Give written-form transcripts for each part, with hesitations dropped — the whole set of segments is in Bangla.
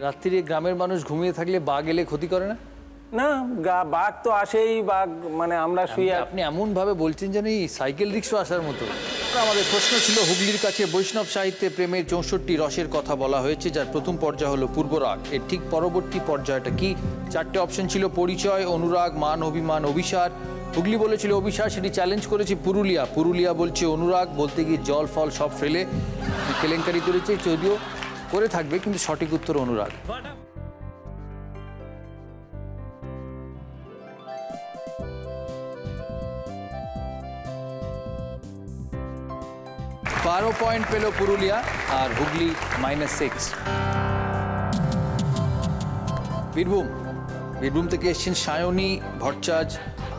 রাত্রিরে গ্রামের মানুষ ঘুমিয়ে থাকলে বাঘ এলে ক্ষতি করে না? না, বাঘ তো আসেই, বাঘ মানে আমরা শুয়ে আপনি এমন ভাবে বলছেন যেন এই সাইকেল রিক্সা আসার মতো। আমাদের প্রশ্ন ছিল হুগলির কাছে বৈষ্ণব সাহিত্যে প্রেমের 64 রসের কথা বলা হয়েছে, যার প্রথম পর্যায় হলো পূর্বরাগ। এর ঠিক পরবর্তী পর্যায়টা কি? 4টে অপশন ছিল: পরিচয়, অনুরাগ, মান, অভিমান, অভিসার। হুগলি বলেছিল অভিসার, সেটি চ্যালেঞ্জ করেছে পুরুলিয়া। পুরুলিয়া বলছে অনুরাগ, বলতে গিয়ে জল ফল সব ফেলে কেলেঙ্কারি করেছে, যদিও করে থাকবে, কিন্তু সঠিক উত্তর অনুরাগ। 12 পয়েন্ট পেল পুরুলিয়া, আর হুগলি -6। বীরভূম, বীরভূম থেকে এসেছেন Sayani Bhattacharya,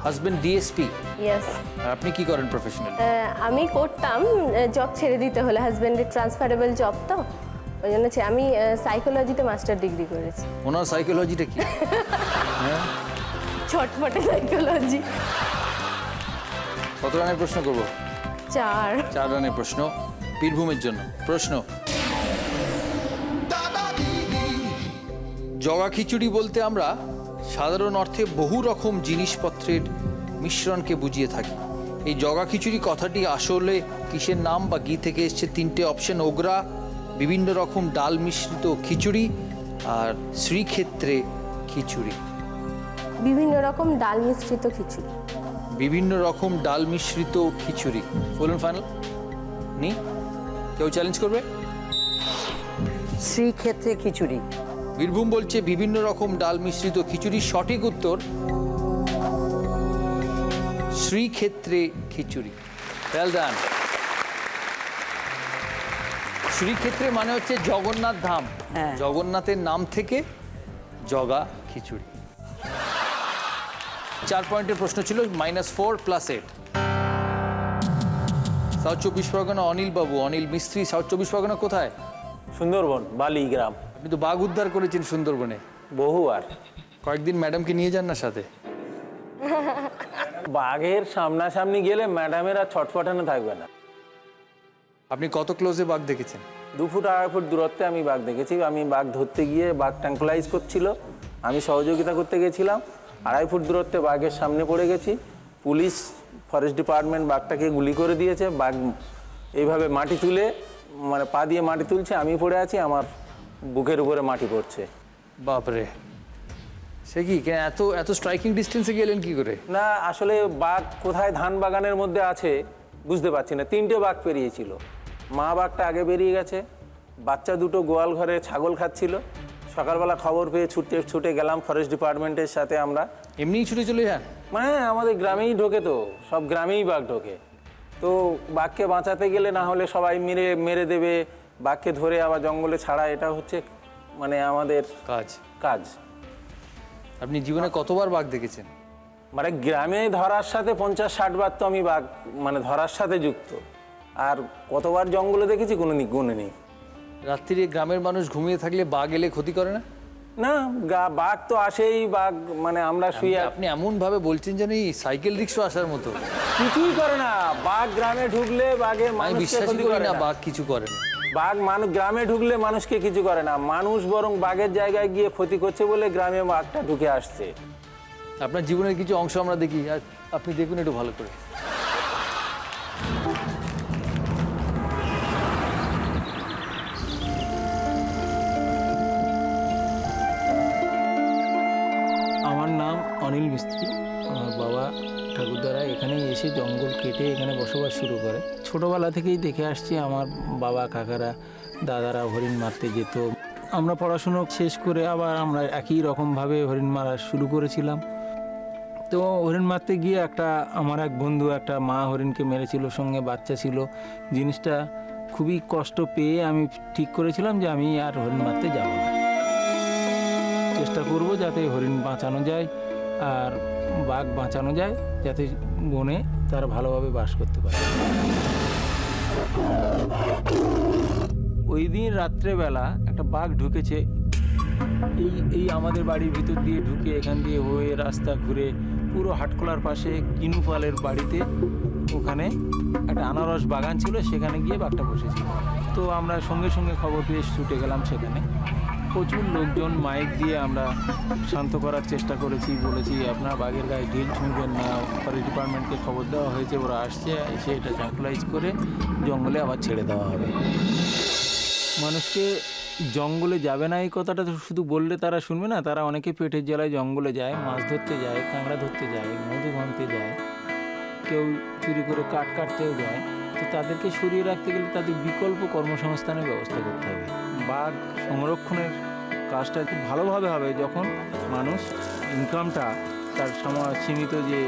husband DSP. Yes. আর আপনি কি করেন প্রফেশনাল? আমি করতাম, জব ছেড়ে দিতে হলে, হাজবেন্ডের ট্রান্সফারেবল জব তো ওই জন্য আমি সাইকোলজিতে মাস্টার ডিগ্রি করেছি। ওনার সাইকোলজিটা কি? ছটফটে সাইকোলজি। কত রানের প্রশ্ন করব? 4 রানের প্রশ্ন বীরভূমের জন্য। প্রশ্ন: জগা খিচুড়ি বলতে আমরা সাধারণ অর্থে বহু রকম জিনিসপত্রের মিশ্রণকে বুঝিয়ে থাকি। এই জগা খিচুড়ি কথাটি আসলে কিসের নাম বা গী থেকে এসছে? 3টে অপশন: ওগরা, বিভিন্ন রকম ডাল মিশ্রিত খিচুড়ি, আর শ্রীক্ষেত্রে খিচুড়ি। বিভিন্ন রকম ডাল মিশ্রিত খিচুড়ি। বিভিন্ন রকম ডাল মিশ্রিত খিচুড়ি। বলুন ফাইনাল। নি কেউ চ্যালেঞ্জ করবে? শ্রীক্ষেত্রে খিচুড়ি। বীরভূম বলছে বিভিন্ন রকম ডাল মিশ্রিত খিচুড়ি। সঠিক উত্তর শ্রীক্ষেত্রে খিচুড়ি। Well done. শ্রীক্ষেত্রে মানে হচ্ছে জগন্নাথ ধাম। হ্যাঁ। জগন্নাথের নাম থেকে জগা খিচুড়ি। 4 পয়েন্টের প্রশ্ন ছিল, -4 + 8। সাউথ 24 পরগনা অনিল বাবু, অনিল মিস্ত্রি। সাউথ 24 পরগনা কোথায়? সুন্দরবন, বালি গ্রাম। আপনি তো বাঘ উদ্ধার করেছেন সুন্দরবনে বহুবার। কয়েকদিন ম্যাডামকে নিয়ে যান না সাথে। বাঘের সামনাসামনি গেলে ম্যাডামের আর ছটফটানো থাকবে না। আপনি কত ক্লোজে বাঘ দেখেছেন? 2 ফুট 2.5 ফুট দূরত্বে আমি বাঘ দেখেছি। আমি বাঘ ধরতে গিয়ে বাঘ ট্যাঙ্কুলাইজ করছিল, আমি সহযোগিতা করতে গেছিলাম। 2.5 ফুট দূরত্বে বাঘের সামনে পড়ে গেছি। পুলিশ, ফরেস্ট ডিপার্টমেন্ট বাঘটাকে গুলি করে দিয়েছে। বাঘ এইভাবে মাটি তুলে, মানে পা দিয়ে মাটি তুলছে, আমি পড়ে আছি, আমার বুকের উপরে মাটি পড়ছে। বাপরে, সে কি এত এত স্ট্রাইকিং ডিস্টেন্সে গেলেন কি করে? না, আসলে বাঘ কোথায় ধান বাগানের মধ্যে আছে বুঝতে পারছি না। 3টে বাঘ পেরিয়েছিল। মা বাঘটা আগে বেরিয়ে গেছে, বাচ্চা দুটো গোয়াল ঘরে ছাগল খাচ্ছিল। সকালবেলা খবর পেয়ে ছুটে গেলাম ফরেস্ট ডিপার্টমেন্টের সাথে আমরা। এমনিই ছুটে চলে যান? মানে আমাদের গ্রামেই ঢোকে, তো সব গ্রামেই বাঘ ঢোকে। তো বাঘকে বাঁচাতে গেলে না হলে সবাই মেরে দেবে, বাঘকে ধরে আবার জঙ্গলে ছাড়া, এটা হচ্ছে মানে আমাদের কাজ। আপনি জীবনে কতবার বাঘ দেখেছেন? মানে গ্রামে ধরার সাথে 50-60 বার তো আমি বাঘ মানে ধরার সাথে যুক্ত। আর কতবার জঙ্গলে দেখেছি কোনো গুণে নেই। রাত্রিরে গ্রামের মানুষ ঘুমিয়ে থাকলে বাঘ এলে ক্ষতি করে না? না, বাঘ তো আসেই, বাঘ মানে আমরা শুয়ে। আপনি এমন ভাবে বলছেন যেন এই সাইকেল রিক্সা আসার মতো। কিছুই করে না বাঘ। গ্রামে ঢুকলে বাঘের আমি মানুষকে বিশ্বাসই ক্ষতি করি করে না না। বাঘ কিছু করে না। বাঘ গ্রামে ঢুকলে মানুষকে কিছু করে না, মানুষ বরং বাঘের জায়গায় গিয়ে ক্ষতি করছে বলে গ্রামে বাঘটা ঢুকে আসছে। আপনার জীবনের কিছু অংশ আমরা দেখি, আর আপনি দেখুন একটু ভালো করে। আমার নাম অনিল মিস্ত্রি। আমার বাবা ঠাকুরদারা এখানেই এসে জঙ্গল কেটে এখানে বসবাস শুরু করে। ছোটোবেলা থেকেই দেখে আসছি আমার বাবা কাকারা দাদারা হরিণ মারতে যেত। আমরা পড়াশুনো শেষ করে আবার আমরা একই রকমভাবে হরিণ মারা শুরু করেছিলাম। তো হরিণ মারতে গিয়ে আমার এক বন্ধু একটা মা হরিণকে মেরেছিল, সঙ্গে বাচ্চা ছিল। জিনিসটা খুবই কষ্ট পেয়ে আমি ঠিক করেছিলাম যে আমি আর হরিণ মারতে যাব না, চেষ্টা করব যাতে হরিণ বাঁচানো যায় আর বাঘ বাঁচানো যায়, যাতে বনে তারা ভালোভাবে বাস করতে পারে। ওই দিন রাত্রেবেলা একটা বাঘ ঢুকেছে এই আমাদের বাড়ির ভিতর দিয়ে ঢুকে এখান দিয়ে হয়ে রাস্তা ঘুরে পুরো হাটখোলার পাশে কিনুপালের বাড়িতে, ওখানে একটা আনারস বাগান ছিল, সেখানে গিয়ে বাঘটা বসেছিল। তো আমরা সঙ্গে সঙ্গে খবর পেয়ে ছুটে গেলাম সেখানে। প্রচুর লোকজন মাইক দিয়ে আমরা শান্ত করার চেষ্টা করেছি, বলেছি আপনার বাঘের গায়ে ঢিল ছুঁড়বেন না, ফরেস্ট ডিপার্টমেন্টকে খবর দেওয়া হয়েছে, ওরা আসছে, এসে এটা ট্রাঙ্কুলাইজ করে জঙ্গলে আবার ছেড়ে দেওয়া হবে। মানুষকে জঙ্গলে যাবে না এই কথাটা তো শুধু বললে তারা শুনবে না, তারা অনেকে পেটের জ্বালায় জঙ্গলে যায়, মাছ ধরতে যায়, কাঁকড়া ধরতে যায়, মধু ভাঙতে যায়, কেউ চুরি করে কাঠ কাটতেও যায়। তো তাদেরকে সরিয়ে রাখতে গেলে তাদের বিকল্প কর্মসংস্থানের ব্যবস্থা করতে হবে। বাঘ সংরক্ষণের কাজটা খুব ভালোভাবে হবে যখন মানুষ ইনকামটা তার সীমিত যে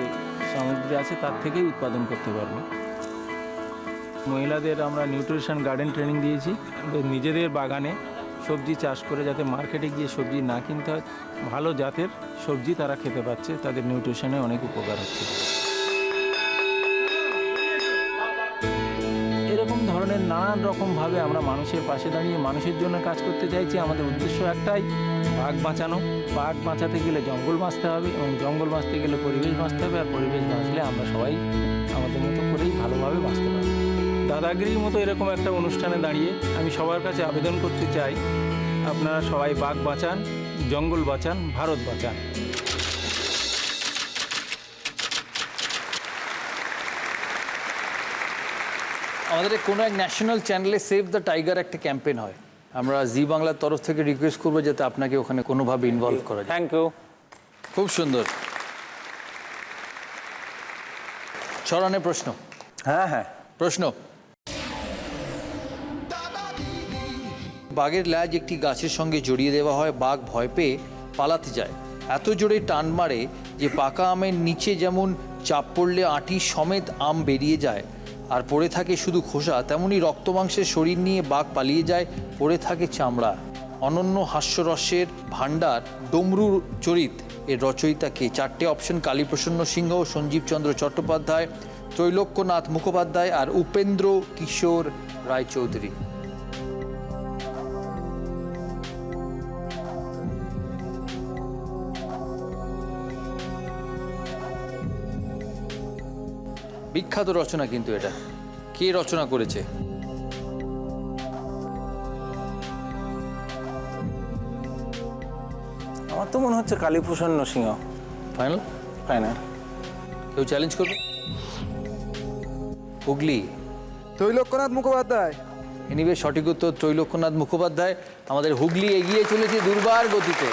সামগ্রী আছে তার থেকেই উৎপাদন করতে পারবে। মহিলাদের আমরা নিউট্রিশন গার্ডেন ট্রেনিং দিয়েছি, নিজেদের বাগানে সবজি চাষ করে যাতে মার্কেটে গিয়ে সবজি না কিনতে হয়, ভালো জাতের সবজি তারা খেতে পাচ্ছে, তাদের নিউট্রিশনে অনেক উপকার হচ্ছে। এরকম ধরনের নানান রকমভাবে আমরা মানুষের পাশে দাঁড়িয়ে মানুষের জন্য কাজ করতে চাইছি। আমাদের উদ্দেশ্য একটাই, বাঘ বাঁচানো। বাঘ বাঁচাতে গেলে জঙ্গল বাঁচতে হবে, এবং জঙ্গল বাঁচতে গেলে পরিবেশ বাঁচতে হবে, আর পরিবেশ বাঁচলে আমরা সবাই আমাদের মতো করেই ভালোভাবে বাঁচতে পারব। দাদাগিরির মতো এরকম একটা অনুষ্ঠানে দাঁড়িয়ে আমি সবার কাছে আবেদন করতে চাই, আপনারা সবাই বাঘ বাঁচান, জঙ্গল বাঁচান, ভারত বাঁচান। আমাদের কোনো এক ন্যাশনাল চ্যানেলে সেভ দ্য টাইগার একটা ক্যাম্পেইন হয়, আমরা জি বাংলার তরফ থেকে রিকোয়েস্ট করবো যাতে আপনাকে ওখানে কোনোভাবে ইনভলভ করা যায়। Thank you. খুব সুন্দর। ছড়ানে প্রশ্ন। হ্যাঁ হ্যাঁ, প্রশ্ন, বাঘের ল্যাজ একটি গাছের সঙ্গে জড়িয়ে দেওয়া হয়, বাঘ ভয় পেয়ে পালাতে যায়, এত জোরে টান মারে যে পাকা আমের নিচে যেমন চাপ পড়লে আঁটি সমেত আম বেরিয়ে যায় আর পড়ে থাকে শুধু খোসা, তেমনি রক্তমাংসের শরীর নিয়ে বাঘ পালিয়ে যায়, পড়ে থাকে চামড়া। অনন্য হাস্যরসের ভাণ্ডার ডমরু চরিত এর রচয়িতা কে? চারটে অপশন: কালীপ্রসন্ন সিংহ, সঞ্জীব চন্দ্র চট্টোপাধ্যায়, ত্রৈলোক্যনাথ মুখোপাধ্যায় আর উপেন্দ্র কিশোর রায়চৌধুরী। বিখ্যাত রচনা কিন্তু এটা, কে রচনা করেছে? আমার তো মনে হচ্ছে কালীপ্রসন্ন সিংহ। ফাইনাল? ফাইনাল। কেউ চ্যালেঞ্জ করবে? হুগলি। ত্রৈলোক্যনাথ মুখোপাধ্যায়। এনিবে সঠিক উত্তর ত্রৈলোক্যনাথ মুখোপাধ্যায়। আমাদের হুগলি এগিয়ে চলেছে দুর্বার গতিতে।